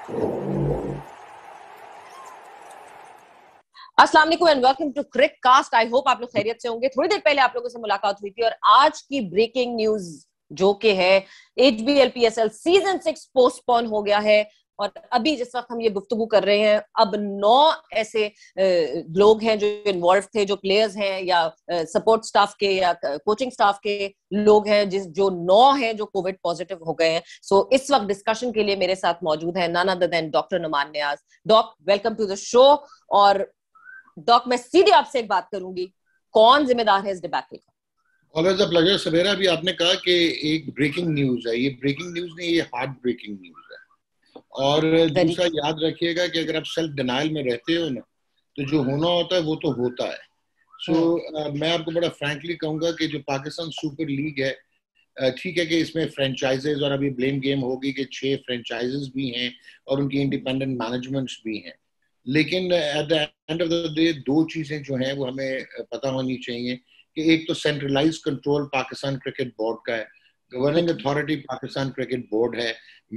अस्सलाम वालेकुम and welcome to Cric Cast. I hope आप लोग खैरियत से होंगे। थोड़ी देर पहले आप लोगों से मुलाकात हुई थी और आज की ब्रेकिंग न्यूज जो कि है HBL PSL सीजन 6 पोस्टपोन हो गया है। और अभी जिस वक्त हम ये गुफ्तगू कर रहे हैं, अब 9 ऐसे लोग हैं जो इन्वॉल्व थे, जो प्लेयर्स हैं या सपोर्ट स्टाफ के या कोचिंग स्टाफ के लोग हैं, जो 9 हैं जो कोविड पॉजिटिव हो गए हैं। सो इस वक्त डिस्कशन के लिए मेरे साथ मौजूद है none other than doctor Numan Niaz. Doc, welcome to the show. और डॉक, मैं सीधे आपसे एक बात करूंगी, कौन जिम्मेदार है इस डिबैकल का? Always a pleasure. सवेरा, भी आपने कहा कि एक ब्रेकिंग न्यूज है। ये ब्रेकिंग न्यूज नहीं, ये हार्ट ब्रेकिंग न्यूज है। और दूसरा याद रखिएगा कि अगर आप सेल्फ डिनाइल में रहते हो ना, तो जो होना होता है वो तो होता है। मैं आपको बड़ा फ्रैंकली कहूंगा कि जो पाकिस्तान सुपर लीग है, ठीक है कि इसमें फ्रेंचाइजेज और अभी ब्लेम गेम होगी कि 6 फ्रेंचाइजेज भी हैं और उनकी इंडिपेंडेंट मैनेजमेंट्स भी हैं, लेकिन at the end of the day 2 चीजें जो हैं वो हमें पता होनी चाहिए कि एक तो centralize control Pakistan cricket board का है, governing authority Pakistan cricket board है,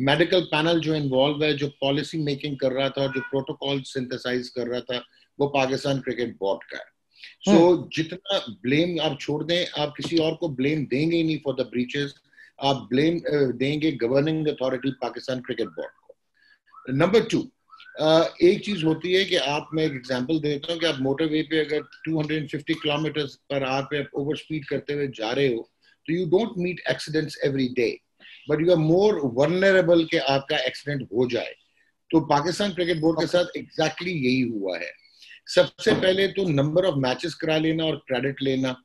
मेडिकल पैनल जो इन्वॉल्व है, जो पॉलिसी मेकिंग कर रहा था, जो प्रोटोकॉल सिंथेसाइज कर रहा था, वो पाकिस्तान क्रिकेट बोर्ड का है। जितना ब्लेम आप छोड़ दें, आप किसी और को ब्लेम देंगे ही नहीं फॉर द ब्रीचेस, आप ब्लेम देंगे governing authority Pakistan cricket board को। नंबर 2, एक चीज होती है कि आप, मैं एक एग्जांपल देता हूँ कि आप मोटरवे पे अगर 250 किलोमीटर पर आवर पे ओवर स्पीड करते हुए जा रहे हो, तो you don't meet accidents every day, but you are more vulnerable कि आपका एक्सीडेंट हो जाए। तो पाकिस्तान क्रिकेट बोर्ड के साथ एग्जैक्टली यही हुआ है। सबसे पहले तो नंबर ऑफ मैचेस करा लेना और क्रेडिट लेना,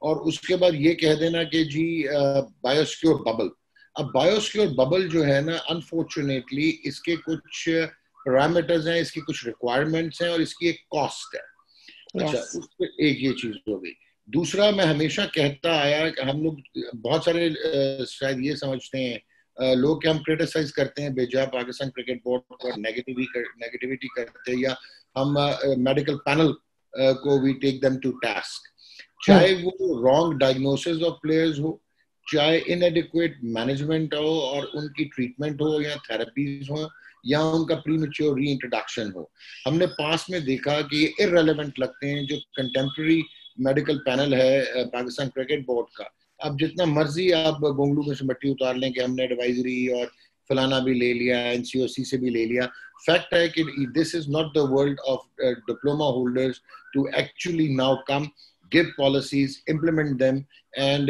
और उसके बाद ये कह देना कि जी बायोसिक्योर बबल। अब बायोसिक्योर बबल जो है ना, अनफॉर्चुनेटली इसके कुछ पैरामीटर्स हैं, इसकी कुछ रिक्वायरमेंट्स हैं और इसकी एक कॉस्ट है। अच्छा, उसमें एक ये चीज हो गई। दूसरा, मैं हमेशा कहता आया कि हम लोग बहुत सारे शायद ये समझते हैं लोग कि हम क्रिटिसाइज करते हैं बेजा पाकिस्तान क्रिकेट बोर्ड को, नेगेटिविटी करते हैं, या हम मेडिकल पैनल को we take them to task, चाहे वो रॉन्ग डायग्नोसिस ऑफ प्लेयर्स हो, चाहे इनएडिक्वेट मैनेजमेंट हो और उनकी ट्रीटमेंट हो या थेरेपीज हो, या उनका प्रीमेच्योर री इंट्रोडक्शन हो। हमने पास में देखा कि ये इररेलेवेंट लगते हैं जो कंटेम्प्रेरी मेडिकल पैनल है पाकिस्तान क्रिकेट बोर्ड का। अब जितना मर्जी आप गोंगलू में से मट्टी उतार लें कि हमने एडवाइजरी और फलाना भी ले लिया, NCOC से भी ले लिया, फैक्ट है कि this is not the world of diploma holders to actually now come, give policies, implement them, and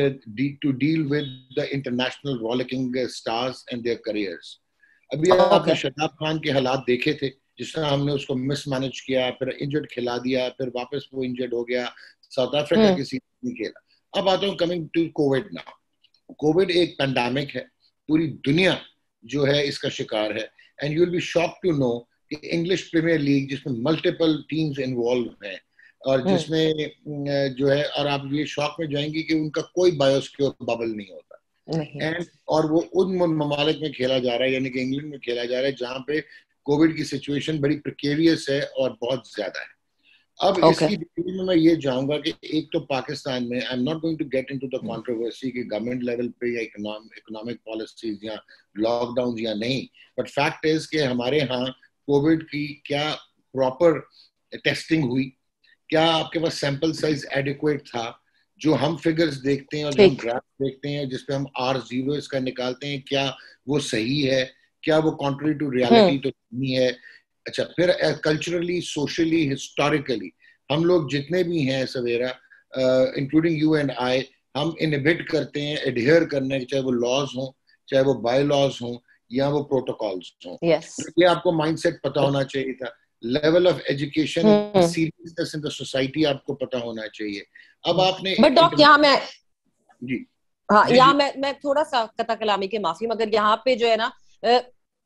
to deal with the international rollicking stars and their careers. अभी आपने शदाब खान के हालात देखे थे, जिस तरह हमने उसको मिसमैनेज किया, फिर इंजर्ड खिला दिया, फिर वापस वो इंजर्ड हो गया, साउथ अफ्रीका के सीजन नहीं खेला। अब आता हूँ coming to covid now. Covid एक पैंडेमिक है, पूरी दुनिया जो है इसका शिकार है, and you will be shocked to know कि इंग्लिश प्रीमियर लीग जिसमें मल्टीपल टीम्स इन्वॉल्व हैं और जिसमें जो है, और आप ये शॉक में जाएंगे कि उनका कोई बायोसिक्योर बबल नहीं होता, एंड और वो उन ममालिक में खेला जा रहा है, यानी कि इंग्लैंड में खेला जा रहा है जहां पे कोविड की सिचुएशन बड़ी प्रिकेरियस है और बहुत ज्यादा है। अब इसकी डिटेल में मैं ये जाऊंगा कि एक तो पाकिस्तान में, I am not going to get into the controversy कि गवर्नमेंट लेवल पे या इकोनॉमिक पॉलिसीज या लॉकडाउन या नहीं, बट फैक्ट इज कि हमारे यहाँ कोविड की क्या प्रॉपर टेस्टिंग हुई, क्या आपके पास सैंपल साइज एडिक्वेट था, जो हम फिगर्स देखते हैं और जो हम ग्राफ देखते हैं जिसपे हम R0 इसका निकालते हैं, क्या वो सही है, क्या वो कॉन्ट्री टू रियलिटी तो नहीं है। अच्छा, फिर कल्चरली, सोशली, हिस्टोरिकली हम लोग जितने भी हैं सवेरा, इंक्लूडिंग यू एंड आई, हम इनहिबिट करते हैं एडहेयर करने के, चाहे वो लॉज हो, चाहे वो बाय लॉज हो या वो प्रोटोकॉल्स हो। ये आपको माइंडसेट पता होना चाहिए था। Level of education, seriousness in the society आपको पता होना चाहिए। अब आपने बट डॉक्टर, यहाँ मैं जी हाँ, यहाँ मैं थोड़ा सा कता कलामी के माफी, मगर यहाँ पे जो है ना,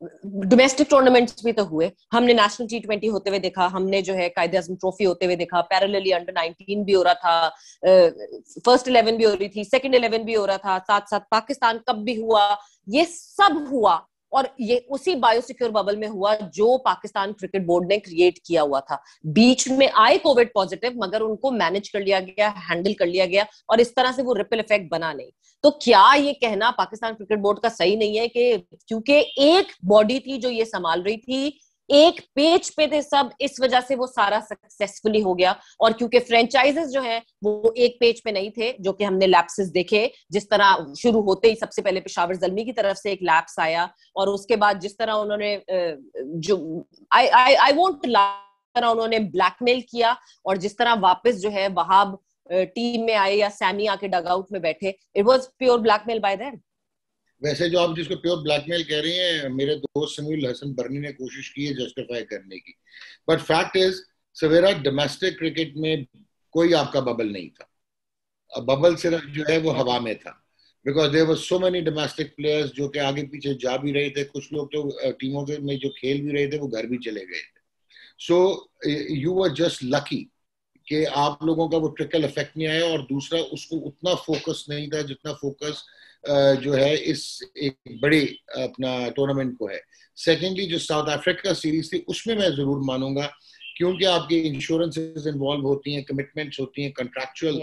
डोमेस्टिक टूर्नामेंट्स भी तो हुए। हमने नेशनल T20 होते हुए देखा, हमने जो है कायदे आज़म ट्रॉफी होते हुए देखा, पैरेलली अंडर 19 भी हो रहा था, फर्स्ट 11 भी हो रही थी, सेकंड 11 भी हो रहा था, साथ साथ पाकिस्तान कप भी हुआ, ये सब हुआ। और ये उसी बायोसिक्योर बबल में हुआ जो पाकिस्तान क्रिकेट बोर्ड ने क्रिएट किया हुआ था। बीच में आए कोविड पॉजिटिव, मगर उनको मैनेज कर लिया गया, हैंडल कर लिया गया, और इस तरह से वो रिपल इफेक्ट बना नहीं। तो क्या ये कहना पाकिस्तान क्रिकेट बोर्ड का सही नहीं है कि क्योंकि एक बॉडी थी जो ये संभाल रही थी, एक पेज पे थे सब, इस वजह से वो सारा सक्सेसफुली हो गया? और क्योंकि फ्रेंचाइजेस जो हैं वो एक पेज पे नहीं थे, जो कि हमने लैप्सेस देखे, जिस तरह शुरू होते ही सबसे पहले पेशावर ज़ल्मी की तरफ से एक लैप्स आया, और उसके बाद जिस तरह उन्होंने जो आई वोंट तरह उन्होंने ब्लैकमेल किया, और जिस तरह वापस जो है वहाब टीम में आए या सैमी आके डगआउट में बैठे, it was pure blackmail bye them. वैसे जो आप जिसको प्योर ब्लैकमेल कह रही हैं, मेरे दोस्त समीउल हसन बर्नी ने कोशिश की है जस्टिफाई करने की, but fact is Savera domestic cricket में कोई आपका बबल नहीं था। बबल सिर्फ जो है वो हवा में था, because there were so many domestic players जो कि आगे पीछे जा भी रहे थे, कुछ लोग तो टीमों के में जो खेल भी रहे थे वो घर भी चले गए थे। So you were just lucky कि आप लोगों का वो ट्रिकल इफेक्ट नहीं आया, और दूसरा उसको उतना फोकस नहीं था जितना फोकस जो है इस एक बड़े अपना टूर्नामेंट को है। सेकेंडली जो साउथ अफ्रीका सीरीज थी उसमें मैं जरूर मानूंगा, क्योंकि आपकी इंश्योरेंसेस इन्वॉल्व होती हैं, कमिटमेंट्स होती हैं, कंट्रैक्चुअल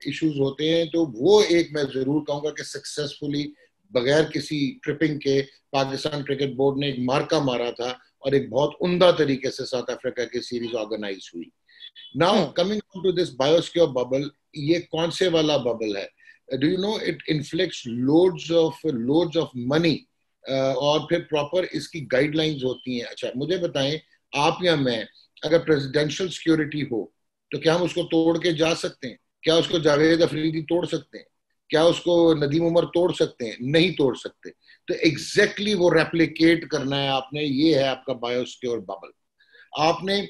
इश्यूज होते हैं, तो वो एक मैं जरूर कहूंगा कि सक्सेसफुली बगैर किसी ट्रिपिंग के पाकिस्तान क्रिकेट बोर्ड ने एक मार्का मारा था, और एक बहुत उम्दा तरीके से साउथ अफ्रीका की सीरीज ऑर्गेनाइज हुई। Now coming to this biosecure bubble, ये कौन से वाला बबल है? Do you know it inflicts loads of money, और फिर प्रॉपर इसकी गाइडलाइंस होती हैं। अच्छा मुझे बताएं, आप या मैं अगर प्रेसिडेंशियल सिक्योरिटी हो तो क्या हम उसको तोड़ के जा सकते हैं? क्या उसको जावेद अफरीदी तोड़ सकते हैं? क्या उसको नदीम उमर तोड़ सकते हैं? नहीं तोड़ सकते। तो एग्जैक्टली वो रेप्लिकेट करना है आपने, ये है आपका बायोसिक्योर बबल। आपने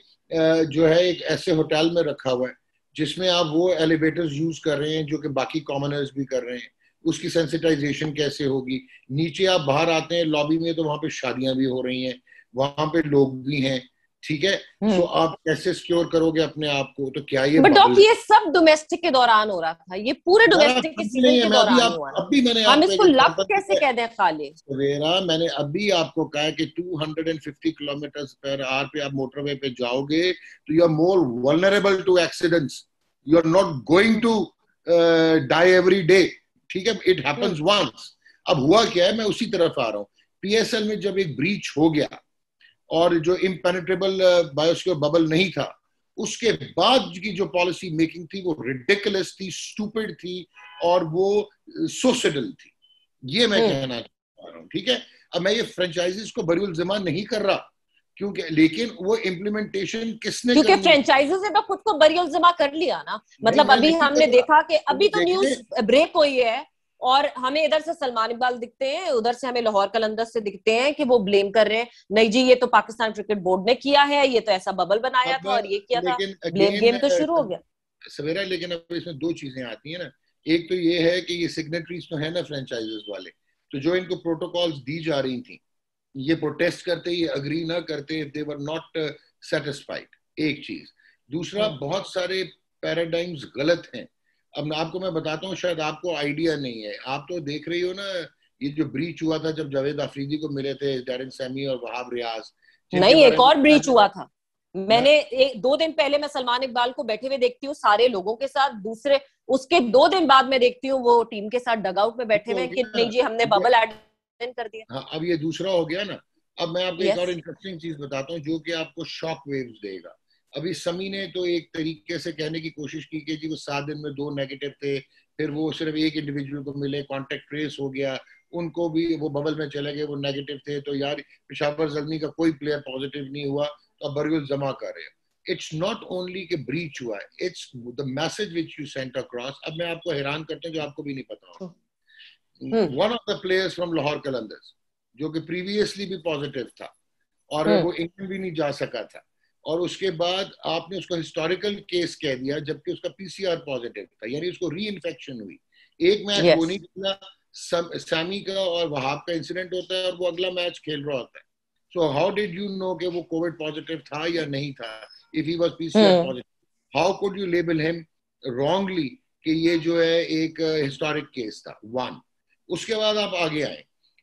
जो है एक ऐसे होटल में रखा हुआ है जिसमें आप वो एलिवेटर्स यूज कर रहे हैं जो कि बाकी कॉमनर्स भी कर रहे हैं, उसकी सेंसिटाइजेशन कैसे होगी? नीचे आप बाहर आते हैं लॉबी में तो वहां पे शादियां भी हो रही हैं, वहां पे लोग भी हैं, ठीक है? सो आप कैसे सिक्योर करोगे अपने आप को? तो क्या ये बट डॉक्टर ये सब डोमेस्टिक के दौरान हो रहा था, ये पूरे डोमेस्टिक के सीजन के दौरान हुआ ना, अभी मैंने हम आपको इसको लक कैसे कह दें खाली? सवेरा मैंने अभी आपको कहा कि 250 किलोमीटर पर आवर पे आप मोटरवे पे जाओगे तो you are more vulnerable to accidents, you are not going to die every day, ठीक है? It happens once. अब हुआ क्या है, मैं उसी तरफ आ रहा हूँ। पीएसएल में जब एक ब्रीच हो गया और जो इम्पेनेट्रेबल बायोसिक्योर बबल नहीं था, उसके बाद की जो पॉलिसी मेकिंग थी वो रिडिकुलस थी, स्टूपिड थी, और वो सोसिडल थी। ये मैं कहना चाह रहा हूँ, ठीक है? अब मैं ये फ्रेंचाइजीज को बरिउल ज़िम्मा नहीं कर रहा, क्योंकि लेकिन वो इम्प्लीमेंटेशन किसने क्योंकि फ्रेंचाइजीज ने तो खुद को बरिउल ज़िम्मा कर लिया ना। मतलब अभी हमने देखा कि अभी तो न्यूज ब्रेक हुई है, और हमें इधर से सलमान इकबाल दिखते हैं, उधर से हमें लाहौर कलंदर्स से दिखते हैं कि वो ब्लेम कर रहे हैं, नहीं जी ये तो पाकिस्तान क्रिकेट बोर्ड ने किया है, ये तो ऐसा बबल बनाया था और ये किया था, ब्लेम गेम तो शुरू हो गया सवेरा। लेकिन अब इसमें दो चीजें आती है ना, एक तो ये है कि ये सिग्नेटरीज तो है ना फ्रेंचाइजर्स वाले, तो जो इनको प्रोटोकॉल्स दी जा रही थी, ये प्रोटेस्ट करते, ये अग्री ना करते, दे वर नॉट सेटिस्फाइड, एक चीज। दूसरा, बहुत सारे पैराडाइम्स गलत हैं। अब आपको मैं बताता हूँ, शायद आपको आइडिया नहीं है, आप तो देख रही हो ना, ये जो ब्रीच हुआ था जब जावेद अफरीदी को मिले थे डैरेन सैमी और वहाब रियाज, नहीं एक और ब्रीच हुआ था। मैंने 2 दिन पहले मैं सलमान इकबाल को बैठे हुए देखती हूँ सारे लोगों के साथ, दूसरे उसके 2 दिन बाद में देखती हूँ वो टीम के साथ डगआउट में बैठे हुए कि नहीं जी हमने बबल ऐड कर दिया। हाँ, अब ये दूसरा हो गया ना। अब मैं आपको एक और इंटरेस्टिंग चीज बताता हूँ जो कि आपको शॉक वेव्स देगा। अभी समी ने तो एक तरीके से कहने की कोशिश की कि जी वो 7 दिन में 2 नेगेटिव थे, फिर वो सिर्फ एक इंडिविजुअल को मिले, कॉन्टेक्ट ट्रेस हो गया, उनको भी वो बबल में चले गए, वो नेगेटिव थे, तो यार पेशावर ज़ल्मी का कोई प्लेयर पॉजिटिव नहीं हुआ, तो अब बरिउल जमा कर रहे हैं। इट्स नॉट ओनली कि ब्रीच हुआ है, it's the message which you sent across. अब मैं आपको हैरान करता हूँ जो आपको भी नहीं पता हो, one of the players from Lahore Qalandars जो कि प्रीवियसली भी पॉजिटिव था और वो इंग्लैंड भी नहीं जा सका था, और उसके बाद आपने उसको हिस्टोरिकल केस कह दिया जबकि उसका पीसीआर पॉजिटिव था, यानी उसको री इन्फेक्शन हुई। एक मैच वो नहीं खेला, सैमी का और वहाब का इंसिडेंट होता है और वो अगला मैच खेल रहा होता है। So how did you know कि वो कोविड पॉजिटिव था या नहीं था? If he was PCR positive, how could you label him wrongly कि ये जो है एक हिस्टोरिक केस था? वन। उसके बाद आप आगे आए,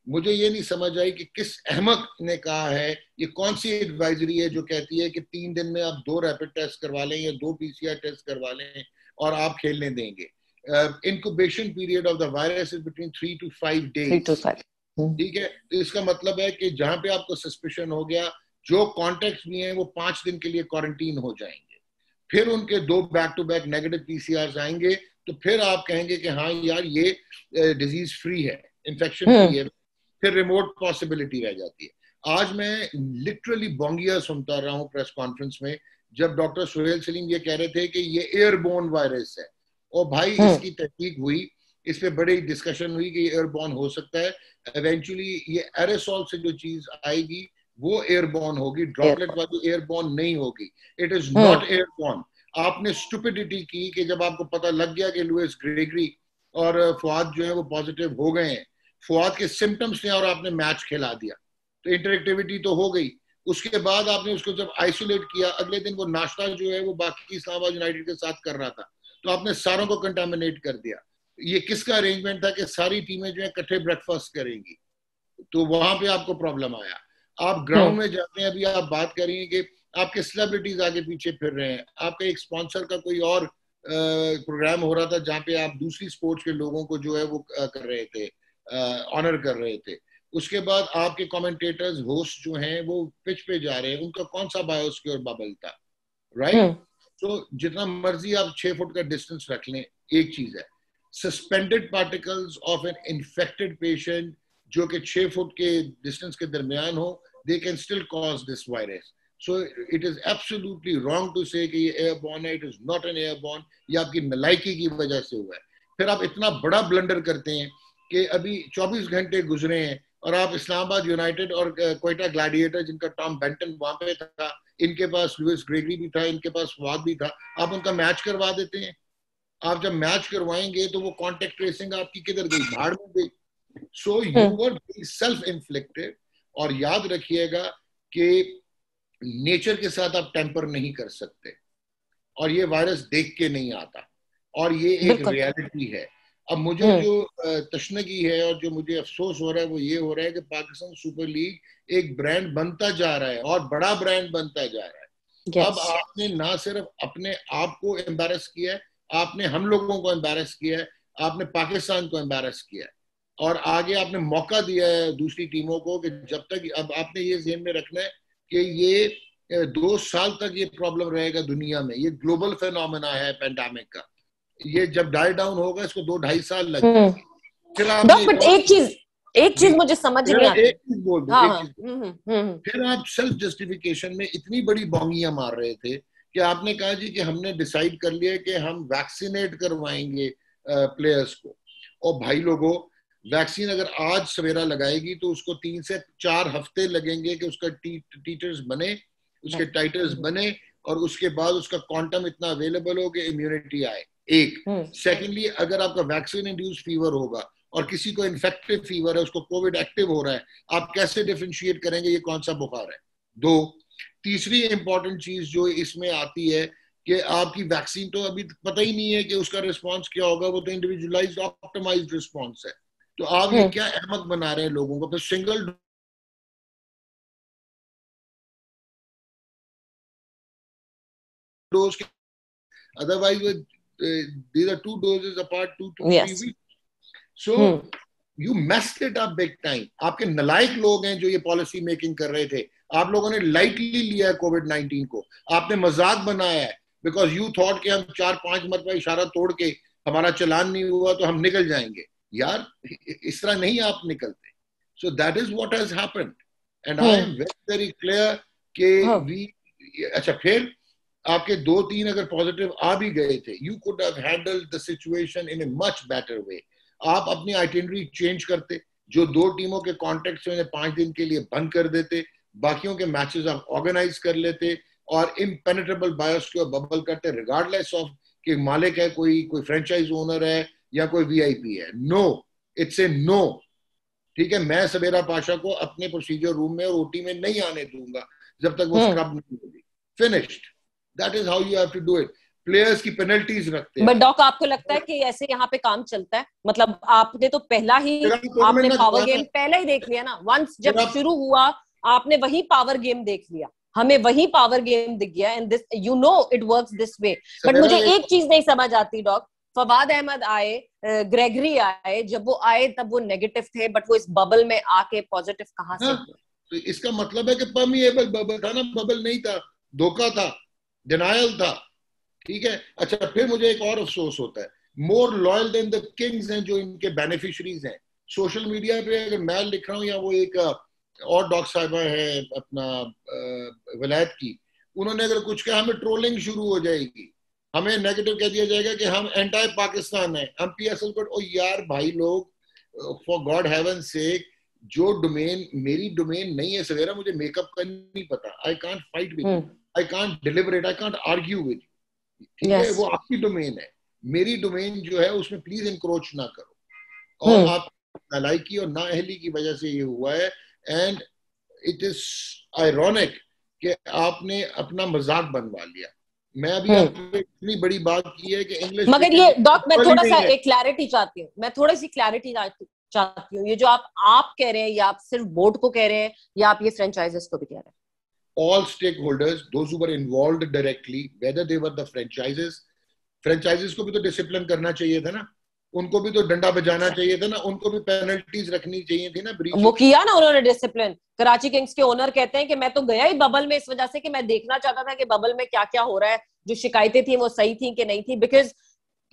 मुझे ये नहीं समझ आई कि किस अहमक ने कहा है, ये कौन सी एडवाइजरी है जो कहती है कि 3 दिन में आप 2 रैपिड टेस्ट करवा लें या 2 पीसीआर टेस्ट करवा लें और आप खेलने देंगे। Incubation period of the virus is between 3 to 5 days। ठीक है, तो इसका मतलब है कि जहां पे आपको सस्पिशन हो गया, जो कॉन्टेक्ट भी हैं वो 5 दिन के लिए क्वारंटीन हो जाएंगे, फिर उनके 2 back to back negative PCR आएंगे, तो फिर आप कहेंगे कि हाँ यार ये डिजीज फ्री है, इन्फेक्शन फ्री है, फिर रिमोट पॉसिबिलिटी रह जाती है। आज मैं लिटरली बोंगिया सुनता रहा हूँ प्रेस कॉन्फ्रेंस में, जब डॉक्टर सुहेल सलीम ये कह रहे थे कि ये एयरबोर्न वायरस है, और भाई इसकी तहकीक हुई, इस पे बड़ी डिस्कशन हुई कि ये एयरबोर्न हो सकता है। एवेंचुअली ये एरेसोल से जो चीज आएगी वो एयरबोर्न होगी, ड्रॉपलेट वाली एयरबोर्न नहीं होगी। It is not airborne. आपने स्टुपिडिटी की कि जब आपको पता लग गया कि लुइस ग्रेगरी और फुआद जो है वो पॉजिटिव हो गए हैं, फुआद के सिम्टम्स ने, और आपने मैच खिला दिया, तो इंटरेक्टिविटी तो हो गई। उसके बाद आपने उसको जब आइसोलेट किया, अगले दिन वो नाश्ता जो है वो बाकी इस्लामाबाद यूनाइटेड के साथ कर रहा था, तो आपने सारों को कंटामिनेट कर दिया। ये किसका अरेंजमेंट था कि सारी टीमें जो है इकट्ठे ब्रेकफास्ट करेंगी, तो वहां पे आपको प्रॉब्लम आया। आप ग्राउंड में जाते हैं, अभी आप बात करेंगे कि आपके सेलिब्रिटीज आगे पीछे फिर रहे हैं, आपका एक स्पॉन्सर का कोई और प्रोग्राम हो रहा था जहां पे आप दूसरी स्पोर्ट्स के लोगों को जो है वो कर रहे थे, ऑनर कर रहे थे। उसके बाद आपके कमेंटेटर्स, होस्ट जो हैं वो पिच पे जा रहे हैं, उनका कौन सा बायोस्क्योर बबल था, राइट? तो जितना मर्जी आप 6 फुट का डिस्टेंस रख लें, एक चीज है, suspended particles of an infected patient जो कि 6 फुट के डिस्टेंस के दरमियान हो, they can still cause this virus. So it is absolutely wrong to say कि ये एयरबॉर्न है। It is not an airborne. ये आपकी नलायकी की वजह से हुआ है। फिर आप इतना बड़ा ब्लंडर करते हैं कि अभी 24 घंटे गुजरे हैं और आप इस्लामाबाद यूनाइटेड और क्वेटा ग्लैडिएटर, जिनका टॉम बेंटन वहां पे था, इनके पास लुइस ग्रेगरी भी था, इनके पास फवाद भी था, आप उनका मैच करवा देते हैं। आप जब मैच करवाएंगे तो वो कॉन्टेक्ट ट्रेसिंग आपकी किधर गई? भाड़ में गई। So you were self inflicted. और याद रखिएगा कि नेचर के साथ आप टेम्पर नहीं कर सकते, और ये वायरस देख के नहीं आता, और ये एक रियलिटी है। अब मुझे जो तशनगी है और जो मुझे अफसोस हो रहा है वो ये हो रहा है कि पाकिस्तान सुपर लीग एक ब्रांड बनता जा रहा है और बड़ा ब्रांड बनता जा रहा है। अब आपने ना सिर्फ अपने आप को एम्बैरस किया है, आपने हम लोगों को एम्बैरस किया है, आपने पाकिस्तान को एम्बैरस किया है, और आगे आपने मौका दिया है दूसरी टीमों को कि जब तक, अब आपने ये ज़हन में रखना है कि ये 2 साल तक ये प्रॉब्लम रहेगा दुनिया में। ये ग्लोबल फेनोमेना है पेंडेमिक का। ये जब डाई डाउन होगा इसको 2-2.5 साल लग जाएंगे। फिर आपने एक चीज मुझे समझ नहीं आती। एक चीज बोल दो, फिर आप सेल्फ जस्टिफिकेशन में इतनी बड़ी बोंगियां मार रहे थे कि आपने कहा जी कि हमने डिसाइड कर लिया कि हम वैक्सीनेट करवाएंगे प्लेयर्स को। और भाई लोगों, वैक्सीन अगर आज सवेरा लगाएगी तो उसको 3 से 4 हफ्ते लगेंगे कि उसका टीटर्स बने, उसके टाइटर्स बने, और उसके बाद उसका क्वांटम इतना अवेलेबल हो कि इम्यूनिटी आए। एक सेकेंडली, अगर आपका वैक्सीन इंड्यूस फीवर होगा और किसी को इन्फेक्टिव फीवर है, उसको कोविड एक्टिव हो रहा है, आप कैसे डिफरेंशिएट करेंगे ये कौन सा बुखार है? 2, तीसरी इंपॉर्टेंट चीज जो इसमें आती है कि आपकी वैक्सीन तो अभी पता ही नहीं है कि उसका रिस्पॉन्स क्या होगा, वो तो इंडिविजुअलाइज्ड ऑप्टिमाइज्ड रिस्पॉन्स है। तो आप ये क्या अहमक बना रहे हैं लोगों को? फिर सिंगल डोज के, otherwise these are 2 doses apart, 2 to 3 weeks. So you messed it up big time. आपके नलायक लोग हैं जो ये पॉलिसी मेकिंग कर रहे थे। आप लोगों ने लाइटली लिया कोविड-19 को, आपने मजाक बनाया है, बिकॉज यू थॉट कि हम 4-5 मरतबा इशारा तोड़ के हमारा चलान नहीं हुआ तो हम निकल जाएंगे। यार इस तरह नहीं आप निकलते। So that is what has happened, and I am very clear कि we, अच्छा, फिर आपके 2-3 अगर पॉजिटिव आ भी गए थे, you could have handled the situation in a much better way. आप अपनी आइटिनरी चेंज करते, जो 2 टीमों के कॉन्टेक्ट से 5 दिन के लिए बंद कर देते, बाकियों के मैचेस आप ऑर्गेनाइज कर लेते और इम्पेनेट्रेबल बायोस्क्योर बबल करते, रिगार्डलेस ऑफ कि मालिक है, कोई फ्रेंचाइज ओनर है या कोई वीआईपी है। No, it's a no. ठीक है, मैं सबेरा पाशा को अपने प्रोसीजर रूम में और ओटी में नहीं आने दूंगा जब तक वो स्क्रब नहीं होगी। Finished. That is how you have to do it. Players की पेनल्टीज रखते बट हैं। डॉक, आपको लगता है कि ऐसे यहाँ पे काम चलता है? मतलब आपने तो पहला ही, आपने पावर गेम पहले ही देख लिया ना, वंस जब शुरू हुआ आपने वही पावर गेम देख लिया, हमें वही पावर गेम दिख गया, and this you know it works this way. But मुझे एक चीज नहीं समझ आती डॉक, फवाद अहमद आए, ग्रेगरी आए, जब वो आए तब वो नेगेटिव थे, बट वो इस बबल में आके पॉजिटिव कहाँ से हुए? तो इसका मतलब है कि परमिएबल बबल था ना, बबल नहीं था, धोखा था, डिनायल था, ठीक है। अच्छा, फिर मुझे एक और अफसोस होता है, more loyal than the kings हैं जो इनके बेनिफिशरीज हैं। सोशल मीडिया पे अगर मैं लिख रहा हूँ या वो एक और डॉक साहिबा है अपना वलायत की, उन्होंने अगर कुछ कहा हमें ट्रोलिंग शुरू हो जाएगी, हमें नेगेटिव कह दिया जाएगा कि हम एंटी पाकिस्तान है, हम पीएसएल पर। ओ यार भाई लोग, फॉर गॉड हेवन सेक, जो डोमेन मेरी डोमेन नहीं है सवेरा, मुझे मेकअप का नहीं पता, I can't fight with you, I can't deliberate, I can't argue with you, ठीक है। वो आपकी डोमेन है, मेरी डोमेन जो है उसमें प्लीज इंक्रोच ना करो। और आप नालायकी और नाअहली की वजह से ये हुआ है, एंड इट इज आयरॉनिक कि आपने अपना मजाक बनवा लिया। मैं अभी आपको इतनी बड़ी बात की है कि इंग्लिश, मगर ये डॉक, मैं थोड़ा सा एक क्लैरिटी चाहती हूँ, मैं थोड़ी सी क्लैरिटी चाहती हूँ। ये जो आप कह रहे हैं, या आप सिर्फ बोर्ड को कह रहे हैं, या आप ये फ्रेंचाइजेस को भी कह रहे हैं? All stakeholders, those who were involved directly, whether they were the franchises को भी तो डिसिप्लिन करना चाहिए था ना, उनको भी तो डंडा बजाना चाहिए था ना, उनको भी पेनल्टीज रखनी चाहिए थी ना। वो किया ना उन्होंने डिसिप्लिन। कराची किंग्स के ओनर कहते हैं कि मैं तो गया ही बबल में इस वजह से कि मैं देखना चाहता था कि बबल में क्या क्या हो रहा है, जो शिकायतें थी वो सही थी कि नहीं थी, बिकॉज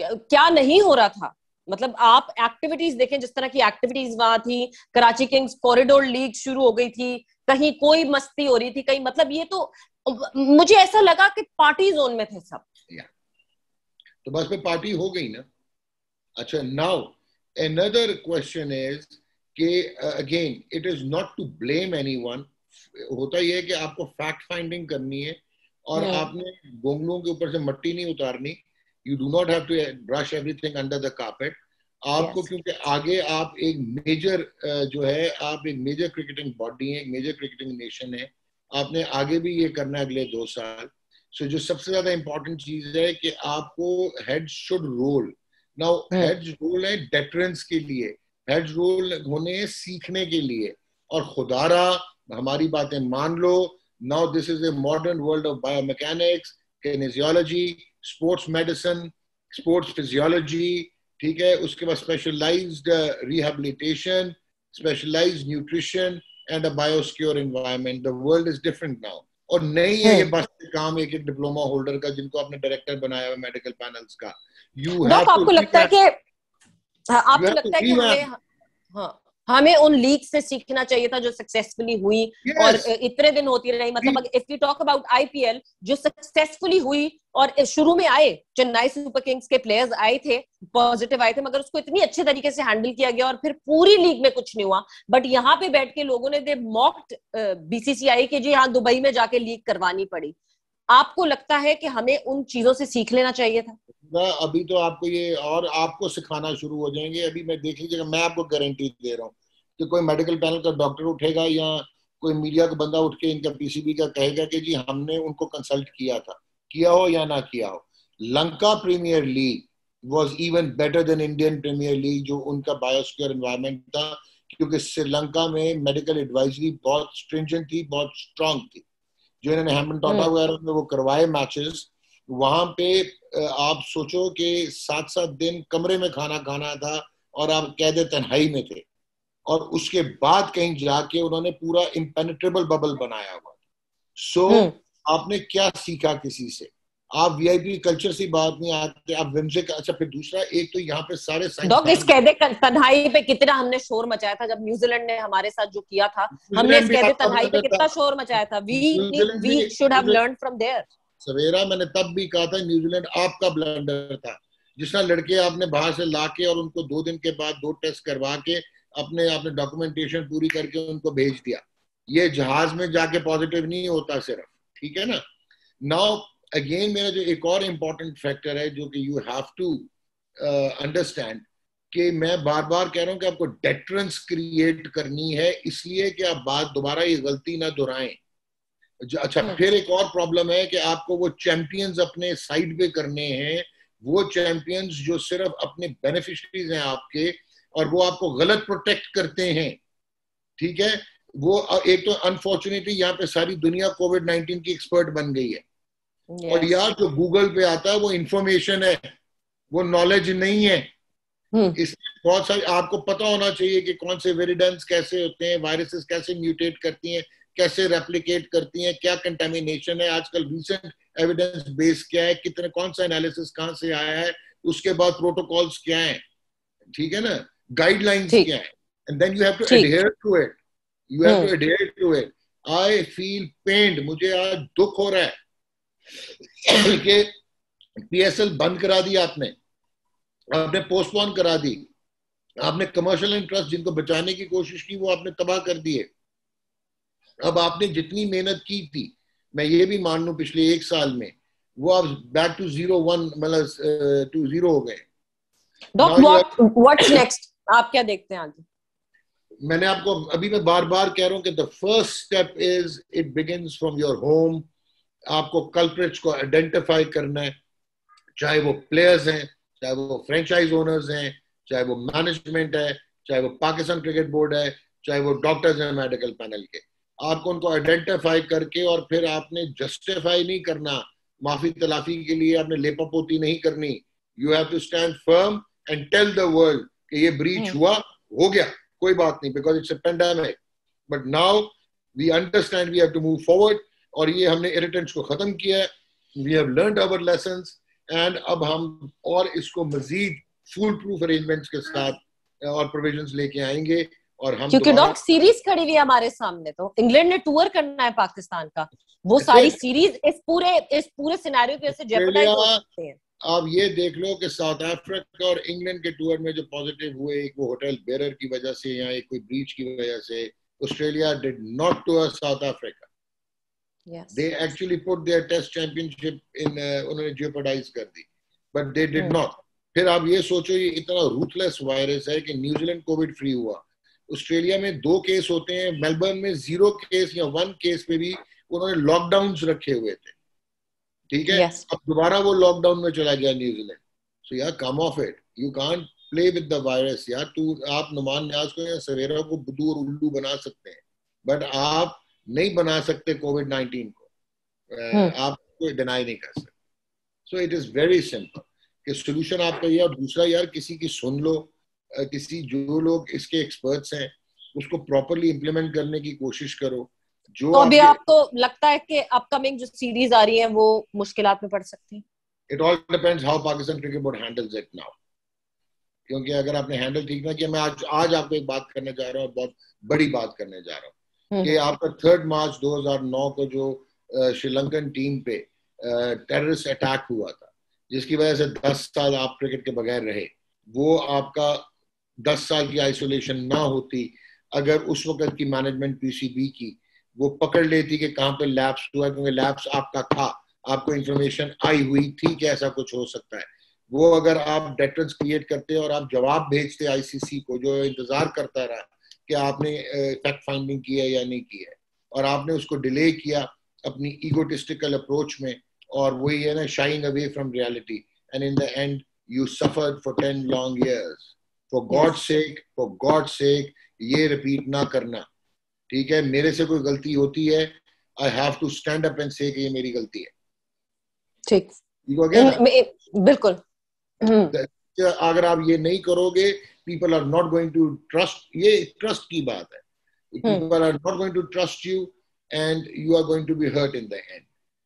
क्या नहीं हो रहा था। मतलब आप एक्टिविटीज देखें, जिस तरह की एक्टिविटीज वहां थी, कराची किंग्स कॉरिडोर लीग शुरू हो गई थी, कहीं कोई मस्ती हो रही थी, कहीं, मतलब ये तो मुझे ऐसा लगा कि पार्टी जोन में थे सब। तो बस में पार्टी हो गई ना। अच्छा, नाउ another question is कि again it is not to blame anyone, होता ये है कि आपको फैक्ट फाइंडिंग करनी है और आपने गोंगलों के ऊपर से मट्टी नहीं उतारनी। You do not have to brush everything under the carpet. आपको क्योंकि आगे आप एक मेजर जो है, आप एक मेजर क्रिकेटिंग बॉडी है, एक मेजर क्रिकेटिंग नेशन है, आपने आगे भी ये करना है अगले 2 साल। सो जो सबसे ज्यादा इंपॉर्टेंट चीज है कि आपको head should roll. Now heads roll है डेटरेंस के लिए, हेड्स रोल होने सीखने के लिए, और खुदारा हमारी बातें मान लो। Now this is a modern world of biomechanics, kinesiology, sports medicine, sports physiology, ठीक है। उसके बाद specialised rehabilitation, specialised nutrition and a biosecure environment. The world is different now. और नहीं है ये बस काम एक डिप्लोमा होल्डर का जिनको आपने डायरेक्टर बनाया हुआ मेडिकल पैनल्स का। आपको लगता है कि हमें उन लीग से सीखना चाहिए था जो सक्सेसफुली हुई और इतने दिन होती रही। मतलब if we talk about IPL जो सक्सेसफुली हुई, और शुरू में आए चेन्नई सुपर किंग्स के प्लेयर्स आए थे, पॉजिटिव आए थे, मगर उसको इतनी अच्छे तरीके से हैंडल किया गया और फिर पूरी लीग में कुछ नहीं हुआ। बट यहाँ पे बैठ के लोगों ने दे मॉक्ड बीसीसीआई के जी हाँ दुबई में जाके लीग करवानी पड़ी। आपको लगता है कि हमें उन चीजों से सीख लेना चाहिए था? अभी तो आपको ये और आपको सिखाना शुरू हो जाएंगे। अभी मैं देख लीजिएगा, मैं आपको गारंटी दे रहा हूँ कि कोई मेडिकल पैनल का डॉक्टर उठेगा या कोई मीडिया का बंदा उठ के इनका पीसीबी का कहेगा कि जी हमने उनको कंसल्ट किया था, किया हो या ना किया हो। Lanka Premier League was even better than Indian Premier League, जो उनका बायोस्फीयर एनवायरनमेंट था, क्योंकि श्रीलंका में मेडिकल एडवाइजरी बहुत स्ट्रिंजेंट थी, बहुत स्ट्रांग थी। जो इन्होंने हैम्पटन टॉटा वगैरह में वो करवाए मैचेस, वहां पे आप सोचो कि 7-7 दिन कमरे में खाना खाना था और आप कैदे तन्हाई में थे, और उसके बाद कहीं जाके उन्होंने पूरा इम्पेनेट्रेबल बबल बनाया हुआ। सो आपने क्या सीखा किसी से? आप वीआईपी कल्चर से बात नहीं आते, आप विम्सिक। अच्छा, फिर दूसरा एक तो यहाँ पे सारे डॉग इस कैदे तन्हाई पे कितना हमने शोर मचाया था जब न्यूजीलैंड ने हमारे साथ जो किया था। हमने इस कैदे तन्हाई पे कितना शोर मचाया था। We should have learned from there. सवेरा मैंने तब भी कहा था न्यूजीलैंड आपका ब्लंडर था, जिसना लड़के आपने बाहर से लाके और उनको 2 दिन के बाद 2 टेस्ट करवा के अपने डॉक्यूमेंटेशन पूरी करके उनको भेज दिया। ये जहाज में जाके पॉजिटिव नहीं होता सिर्फ, ठीक है ना। नाउ अगेन मेरा जो एक और इम्पोर्टेंट फैक्टर है जो कि यू हैव टू अंडरस्टैंड, कि मैं बार बार कह रहा हूं कि आपको डेटरेंस क्रिएट करनी है, इसलिए कि आप बात दोबारा ये गलती ना दोहराएं। अच्छा, फिर एक और प्रॉब्लम है कि आपको वो चैंपियंस अपने साइड पे करने हैं, वो चैंपियंस जो सिर्फ अपने बेनिफिशरीज हैं आपके, और वो आपको गलत प्रोटेक्ट करते हैं, ठीक है। वो एक तो अनफॉर्चुनेटली यहाँ पे सारी दुनिया कोविड-19 की एक्सपर्ट बन गई है, और यार जो गूगल पे आता है वो इंफॉर्मेशन है, वो नॉलेज नहीं है। इसमें बहुत सारी आपको पता होना चाहिए कि कौन से वेरिडेंट्स कैसे होते हैं, वायरसेस कैसे म्यूटेट करती हैं, कैसे रेप्लिकेट करती हैं, क्या कंटेमिनेशन है, आजकल रीसेंट एविडेंस बेस क्या है, कितने कौन सा एनालिसिस कहां से आया है, उसके बाद प्रोटोकॉल्स क्या हैं, ठीक है ना, गाइडलाइंस क्या है, and then you have to adhere to it, you have to adhere to it. I feel pained, मुझे आज दुख हो रहा है कि पीएसएल बंद करा दी आपने पोस्टपोन करा दी, आपने कमर्शियल इंटरेस्ट जिनको बचाने की कोशिश की वो आपने तबाह कर दिए। अब आपने जितनी मेहनत की थी, मैं ये भी मान लूं पिछले एक साल में, वो अब बैक टू 0-1 मतलब टू 0 हो गए। व्हाट्स नेक्स्ट, आप क्या देखते हैं आगे? मैंने आपको अभी मैं बार बार कह रहा हूं कि the first step is it begins from your home. आपको कल्प्रिट्स को आइडेंटिफाई करना है, चाहे वो प्लेयर्स हैं, चाहे वो फ्रेंचाइज ओनर्स हैं, चाहे वो मैनेजमेंट है, चाहे वो पाकिस्तान क्रिकेट बोर्ड है, चाहे वो डॉक्टर्स हैं मेडिकल पैनल के। आपको उनको आइडेंटिफाई करके, और फिर आपने जस्टिफाई नहीं करना, माफी तलाफी के लिए आपने लेपापोती नहीं करनी। You have to stand firm and tell the world कि ये ब्रीच हुआ, हो गया, कोई बात नहीं, because it's a pandemic, but now we understand, we have to move forward. और ये हमने इरिटेंट्स को खत्म किया है, we have learned our lessons, and अब हम और इसको मजीद फुल प्रूफ अरेंजमेंट्स के साथ और प्रोविजंस लेके आएंगे। और हम क्योंकि डॉक सीरीज खड़ी हुई है हमारे सामने, तो इंग्लैंड ने टूर करना है पाकिस्तान का, वो सारी सीरीज इस पूरे सिनेरियो की वजह से जेपरडाइज हो सकते हैं। आप ये देख लो कि साउथ अफ्रीका और इंग्लैंड के टूर में जो पॉजिटिव हुए, एक वो होटल बेरर की वजह से या एक कोई ब्रीच की वजह से, Australia did not tour south Africa. They actually put their test championship in उन्होंने jeopardize कर दी, but they did not। फिर आप ये सोचो, ये इतना रूथलेस वायरस है कि न्यूजीलैंड कोविड फ्री हुआ, ऑस्ट्रेलिया में 2 केस होते हैं, मेलबर्न में 0 केस या 1 केस पे भी उन्होंने लॉकडाउन रखे हुए थे, ठीक है। अब दोबारा वो लॉकडाउन में चला गया न्यूजीलैंड। सो यार come off it, you can't play with the virus यार। आप नुमान न्याज को या सवेरा को बुद्धू और उल्लू बना सकते हैं, बट आप नहीं बना सकते कोविड-19 को, आप कोई डिनाई नहीं कर सकते। सो इट इज वेरी सिंपल कि सोल्यूशन आपका ये। और दूसरा यार, किसी की सुन लो, किसी जो लोग इसके एक्सपर्ट्स हैं उसको प्रॉपरली इंप्लीमेंट करने की कोशिश करो। जो तो अभी आपको लगता है कि अपकमिंग जो सीरीज आ रही है वो मुश्किलात में पड़ सकती है? It all depends how Pakistan cricket board handles it now, क्योंकि अगर आपने हैंडल ठीक ना किया, मैं आज आपको एक बात करने जा रहा हूँ, बहुत बड़ी बात करने जा रहा हूँ कि आपका 3 मार्च 2009 को जो श्रीलंकन टीम पे टेररिस्ट अटैक हुआ था, जिसकी वजह से 10 साल आप क्रिकेट के बगैर रहे, वो आपका 10 साल की आइसोलेशन ना होती अगर उस वक्त की मैनेजमेंट पीसीबी की वो पकड़ लेती कि कहाँ पे लैप्स हुआ, क्योंकि लैप्स आपका था, आपको इंफॉर्मेशन आई हुई थी कि ऐसा कुछ हो सकता है। वो अगर आप डेटरेंस क्रिएट करते और आप जवाब भेजते आईसीसी को, जो इंतजार करता रहा कि आपने फैक्ट फाइंडिंग की है या नहीं की है, और आपने उसको डिले किया अपनी ईगोटिस्टिकल अप्रोच में, और वही है ना, sharing away from reality, and in the and you suffered for 10 long years. For God sake ये रिपीट ना करना, ठीक है। मेरे से कोई गलती होती है, I have to stand up and say कि ये मेरी गलती है, ठीक हो गया ना? बिल्कुल। अगर आप ये नहीं करोगे, people are not going to trust, ये ट्रस्ट की बात है, people are not going to trust you and you are going to be hurt in the end.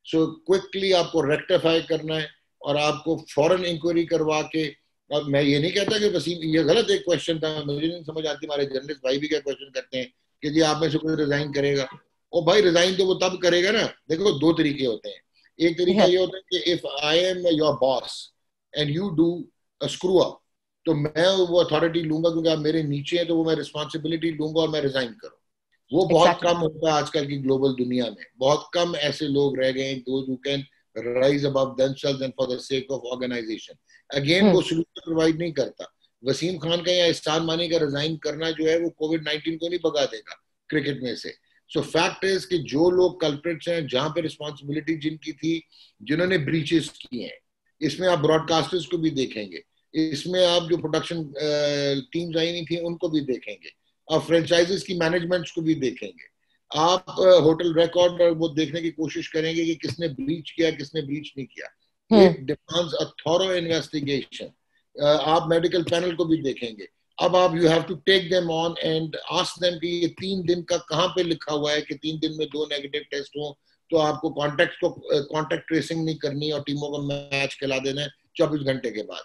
So quickly आपको रेक्टिफाई करना है, और आपको फॉरन इंक्वायरी करवा के। और मैं ये नहीं कहता कि वसीम, ये गलत एक क्वेश्चन था, मुझे नहीं समझ आती, हमारे जर्नलिस्ट भाई भी क्या क्वेश्चन करते हैं कि जी आप में से कोई रिजाइन करेगा। और भाई रिजाइन तो वो तब करेगा ना, देखो 2 तरीके होते हैं। एक तरीका ये होता है कि if I am your boss and you do a screw up, तो मैं वो अथॉरिटी लूंगा, क्योंकि आप मेरे नीचे हैं, तो वो मैं रिस्पॉन्सिबिलिटी लूंगा और मैं रिजाइन करूँ। वो बहुत कम होता है आजकल की ग्लोबल दुनिया में, बहुत कम ऐसे लोग रह गए हैं those who can rise above themselves and for the sake of organisation. Again वो सोल्यूशन प्रोवाइड नहीं करता। वसीम खान का या इस्तान मानी का रिजाइन करना जो है वो कोविड-19 को नहीं भगा देगा क्रिकेट में से। सो फैक्ट इज कि जो लोग कल्प्रिट्स हैं, जहां पे रिस्पॉन्सिबिलिटी जिनकी थी, जिन्होंने ब्रीचेस किए हैं, इसमें आप ब्रॉडकास्टर्स को भी देखेंगे, इसमें आप जो प्रोडक्शन टीम्स आई नहीं थी उनको भी देखेंगे, आप फ्रेंचाइजेस की मैनेजमेंट्स को भी देखेंगे, आप होटल रिकॉर्ड वो देखने की कोशिश करेंगे कि किसने ब्रीच किया, किसने ब्रीच नहीं किया। It demands a thorough investigation. आप मेडिकल पैनल को भी देखेंगे। अब आप you have to take them on and ask them कि ये 3 दिन का कहाँ पे लिखा हुआ है कि 3 दिन में 2 नेगेटिव टेस्ट हो, तो आपको कॉन्टेक्ट ट्रेसिंग नहीं करनी और टीमों को मैच खिला देना है 24 घंटे के बाद।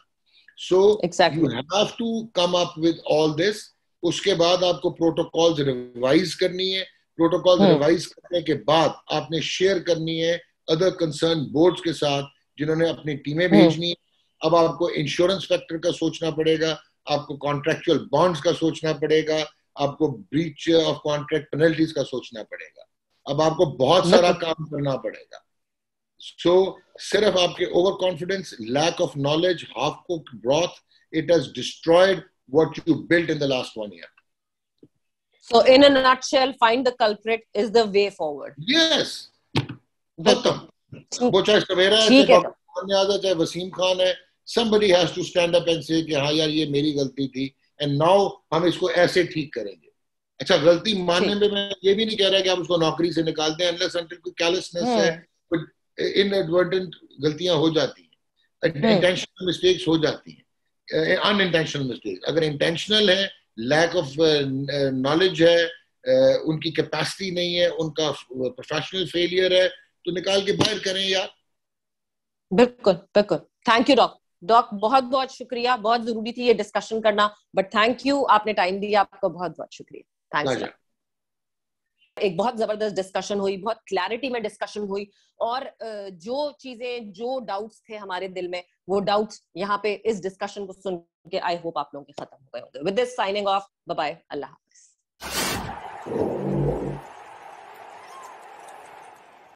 So you have to come up with all this. उसके बाद आपको प्रोटोकॉल्स रिवाइज करनी है। प्रोटोकॉल रिवाइज करने के बाद आपने शेयर करनी है अदर कंसर्न बोर्ड्स के साथ, जिन्होंने अपनी टीमें भेजनी है। अब आपको इंश्योरेंस फैक्टर का सोचना पड़ेगा, आपको कॉन्ट्रैक्चुअल बॉन्ड्स का सोचना पड़ेगा, आपको ब्रीच ऑफ कॉन्ट्रैक्ट पेनल्टीज का सोचना पड़ेगा। अब आपको बहुत सारा काम करना पड़ेगा। सो सिर्फ आपके over confidence, lack of knowledge, half cooked broth, it has destroyed what you built in the last 1 year. So in a nutshell, find the culprit is the way forward. Yes. खत्म। वो चाहे सवेरा है, चाहे doctor आज़ाद, चाहे वसीम खान है, somebody has to stand up and say कि हाँ यार ये मेरी गलती थी and now हम इसको ऐसे ठीक करेंगे। अच्छा, गलती मानने में मैं ये भी नहीं कह रहा कि आप उसको नौकरी से निकालते हैं, unless until कोई carelessness है, कोई inadvertent गलतियां हो जाती हैं, intentional mistakes हो जाती हैं, unintentional mistakes। अगर intentional है, lack of knowledge है, उनकी कैपेसिटी नहीं है, उनका प्रोफेशनल फेलियर है, तो निकाल के बाहर करें यार। बिल्कुल बिल्कुल। थैंक यू डॉक, बहुत बहुत शुक्रिया। बहुत जरूरी थी ये डिस्कशन करना, बट थैंक यू, आपने टाइम दिया, आपका बहुत बहुत शुक्रिया। थैंक्स। एक बहुत जबरदस्त डिस्कशन हुई, बहुत क्लैरिटी में डिस्कशन हुई, और जो चीजें, जो डाउट्स थे हमारे दिल में, वो डाउट्स यहाँ पे इस डिस्कशन को सुन के आई होप आप लोगों के खत्म हो गए होंगे। With this signing off, bye bye, अल्लाह हाफिज।